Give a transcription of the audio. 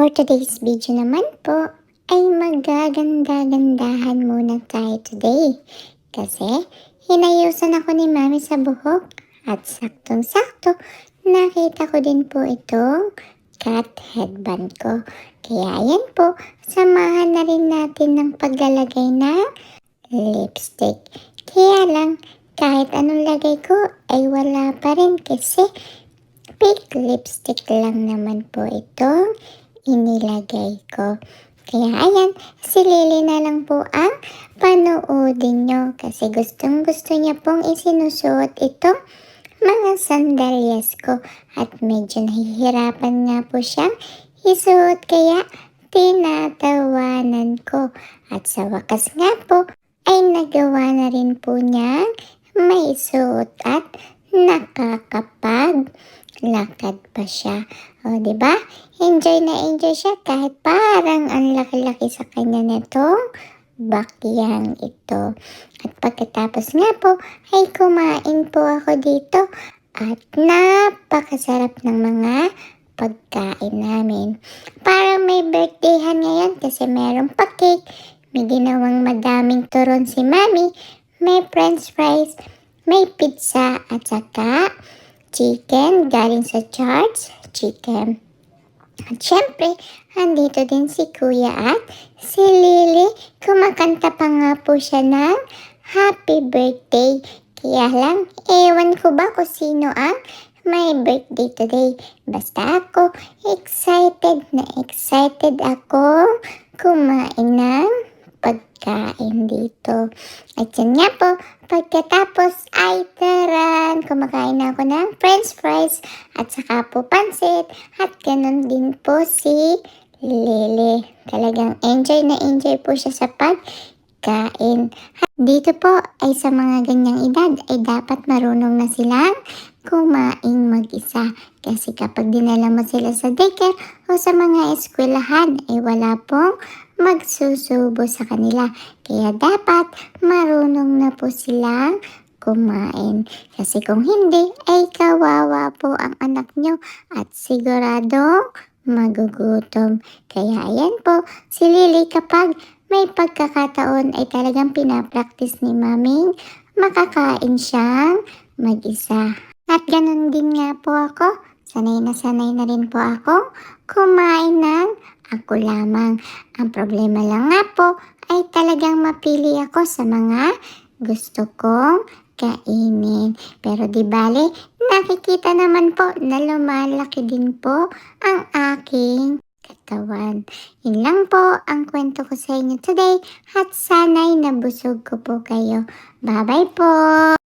For today's video naman po, ay magaganda-gandahan muna tayo today. Kasi hinayusan ako ni Mami sa buhok at saktong-sakto nakita ko din po itong cat headband ko. Kaya yan po, samahan na rin natin ng paglalagay ng lipstick. Kaya lang, kahit anong lagay ko ay wala pa rin kasi pink lipstick lang naman po itong inilagay ko. Kaya ayan, si Lily na lang po ang panoodin nyo kasi gustong gusto niya pong isinusuot itong mga sandalyas ko at medyo nahihirapan nga po siyang isuot kaya tinatawanan ko. At sa wakas nga po ay nagawa na rin po niya may suot at nakakapaglakad pa siya. O, diba? Enjoy na enjoy siya kahit parang ang laki-laki sa kanya netong bakyang ito. At pagkatapos nga po ay kumain po ako dito at napakasarap ng mga pagkain namin. Parang may birthdayhan ngayon kasi meron pa cake. May ginawang madaming turon si Mami. May french fries, may pizza at saka chicken galing sa Charles Chicken. At syempre, andito din si Kuya at si Lily. Kumakanta pa nga po siya ng happy birthday. Kaya lang, ewan ko ba kung sino ang may birthday today. Basta ako, excited na excited ako kumain ng pagkain dito. At yan nga po, pagkatapos ay taran, kumakain na ako ng french fries at saka po pansit at ganun din po si Lily. Talagang enjoy na enjoy po siya sa pagkain. Dito po ay sa mga ganyang edad ay dapat marunong na silang kumain mag-isa. Kasi kapag dinala mo sila sa daycare o sa mga eskwelahan ay wala pong magsusubo sa kanila. Kaya dapat marunong na po silang kumain. Kasi kung hindi ay kawawa po ang anak nyo at siguradong magugutom. Kaya ayan po, si Lily kapag may pagkakataon ay talagang pinapractice ni Maming makakain siyang mag-isa. At ganun din nga po ako, sanay na rin po ako kumain ng ako lamang. Ang problema lang nga po ay talagang mapili ako sa mga gusto kong kainin. Pero di bale, nakikita naman po na lumalaki din po ang aking katawan. Yun lang po ang kwento ko sa inyo today at sana'y nabusog ko po kayo. Bye-bye po!